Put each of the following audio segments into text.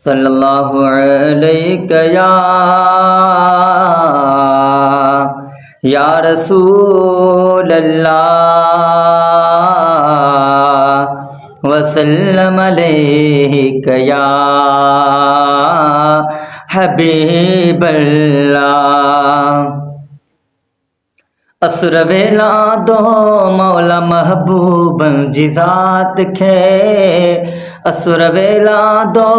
सल्लल्लाहु अलैहि या रसूल अल्लाह वसल्लम अलैका या हबीब अल्लाह। असुर वेला दो मौला महबूब जी ज़ात खे, असुर वेला दो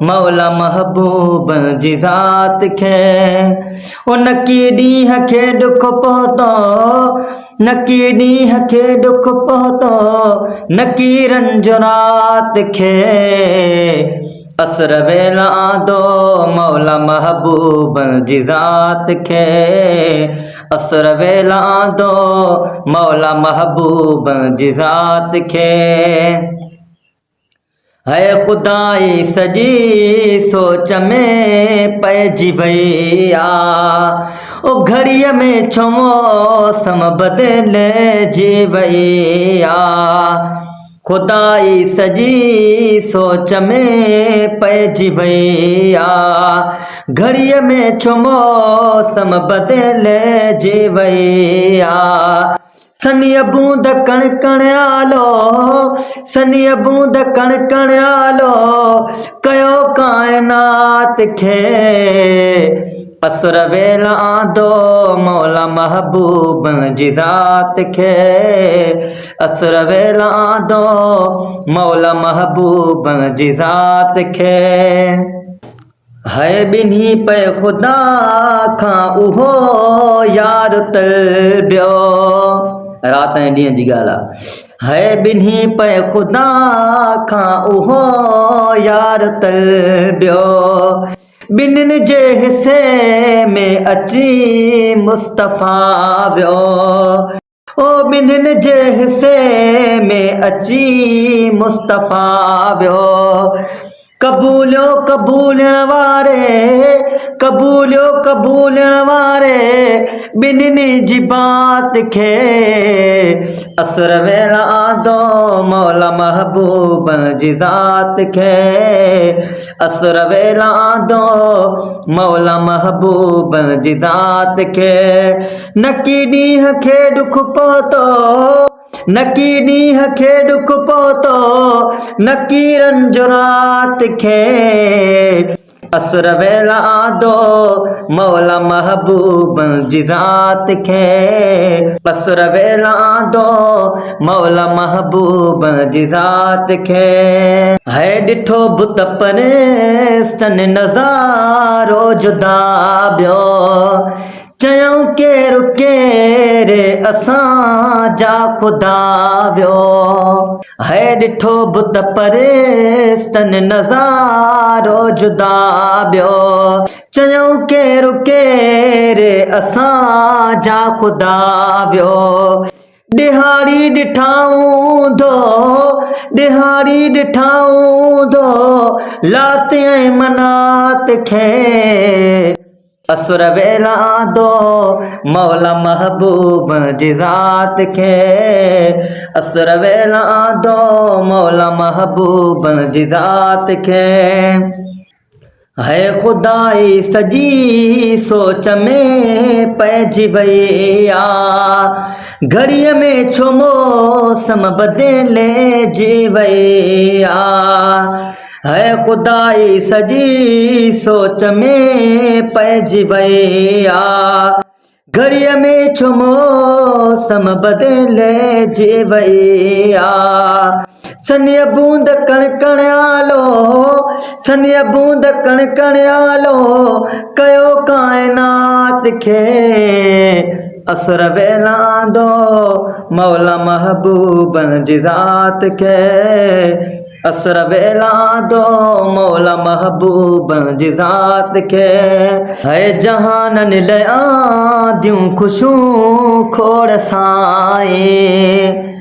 मौला महबूब जी ज़ात खे। नकी ॾींहं खे ॾुख पहुतो, नकी ॾींहं खे ॾुख पहुतो, नकीरनि जो रात खे। असुर वेला दो मौला महबूब जी ज़ात खे, असुर वेला दो मौला महबूब जी ज़ात खे। है खुदाई सजी सोच में पइजी वई आ, ओ घड़ीअ में छो मौसम बदिलजी वई आ। खुदाई सजी सोच में पइजी वई आ, घड़ीअ में छो मौसम बदिलजी वई आ। सनीअ बूंद कण कण आलो, सनीअ बूंद कण कण आलो, कयो काइनात खे। असुर वेला दो मौला महबूब जी ज़ात खे, असुर वेला दो मौला महबूब जी ज़ात खे। है ॿिन्ही पे ख़ुदा खां उहो यार तलबियो, रात ऐं ॾींहं जी ॻाल्हि आहे। है ॿिन्ही पे ख़ुदा खां उहो यार तलबियो, ॿिन्हिनि जे हिसे में अची मुस्तफ़ा वियो, ओ ॿिन्हिनि जे हिसे में अची मुस्तफ़ा वियो। कबूलियो कबूलण वारे, कबूलियो कबूलण वारे, ॿिन्हिनि जी बात खे। असुर वेला दो मौला महबूब जी ज़ात खे, असुर वेला दो मौला महबूब जी ज़ात खे। नकी ॾींहं खे ॾुख पहुतो, नकी ॾींहं खे ॾुख पहुतो, नकीरनि जो रात खे। असुर वेला दो मौला महबूब जी ज़ात खे, असुर वेला दो मौला महबूब जी ज़ात खे। है ॾिठो बुत परस्तनि नज़ारो जुदा ॿियो, चयूं केरु केरे असां जा ख़ुदा वियो। है ॾिठो बुत परस्तनि नज़ारो जुदा ॿियो, चयूं केरु केरे असां जा ख़ुदा वियो। ॾिहाड़ी ॾिठाऊं दो, ॾिहाड़ी ॾिठाऊं दो, लात ऐं मनात खे। असुर वेला दो मौला महबूब जी ज़ात खे, असुर वेला दो मौला महबूब जी ज़ात खे। है खुदाई सजी सोच में पइजी वई आ, घड़ीअ में छो मौसम बदिलजी वई आ। है खुदाई सजी सोच में पइजी वई आ, घड़ीअ में छो मौसम बदिलजी वई आ। सनीअ बूंद कण कण आलो, सनीअ बूंद कण कण आलो, कयो काइनात खे। असुर वेला दो मौला महबूब जी ज़ात खे, असुर वेला दो मौला महबूब जी ज़ात खे। है जहाननि लाइ आदियूं ख़ुशियूं खोड़ साईं,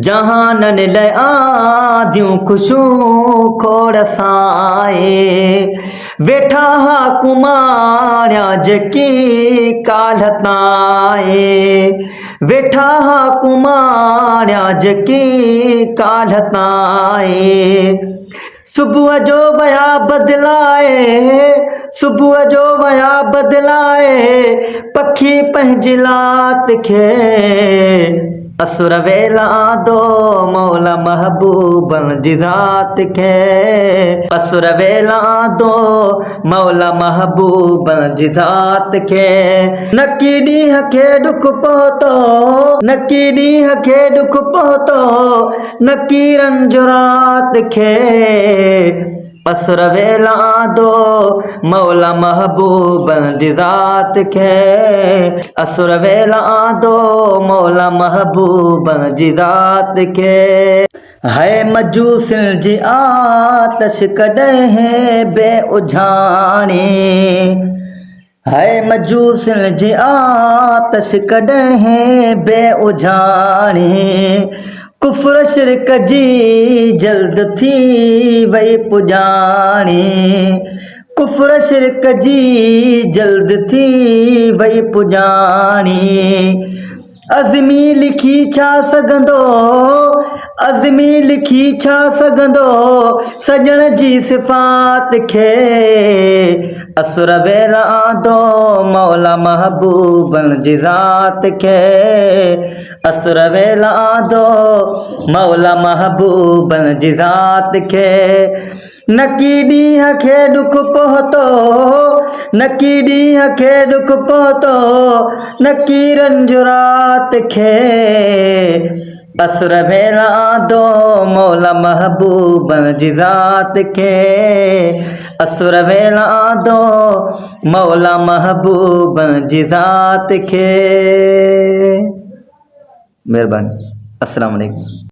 जहाननि लाइ आदियूं ख़ुशियूं खोड़ साईं। वेठा हा कुमारिया जेकी काल्ह ताईं, वेठा हा कुमारिया जेकी काल्ह ताईं। सुबुह जो वया बदिला आहे, सुबुह जो वया बदलाए पखी पंहिंजी लात खे। असुर वेला दो मौला महबूबन जी ज़ात खे। असुर वेला दो मौला महबूबन जी ज़ात खे। नकी ॾींहं खे ॾुख पहुतो, नकी ॾींहं खे ॾुख पहुतो, नकी रंज रात खे। असुर वेला दो मौला महबूबन जी ज़ात खे। असुर वेला दो मौला महबूबन जी ज़ात खे। है मजूसिन जी आतश कॾहिं बे उझाणी, है मजूसिन जी आतश कॾहिं बे उझाणी। कुफ्र शिरक जी जल्द थी वई पुॼाणी, कुफ्र शिरक जी जल्द थी वई पुॼाणी। अज़मी लिखी छा सघंदो, अज़मी लिखी छा सघंदो सॼण जी सिफ़ात खे। असुर वेला दो मौला महबूबन जी ज़ात खे। असुर वेला दो मौला महबूबन जी ज़ात खे। नकी ॾींहं खे ॾुख पहुतो, नकी ॾींहं खे ॾुख पहुतो, नकी रंज रात खे। असुर वेला दो मौला महबूबन जी ज़ात खे। असुर वेला दो मौला महबूबन जी ज़ात खे। महिरबानी। अस्सलाम वालेकुम।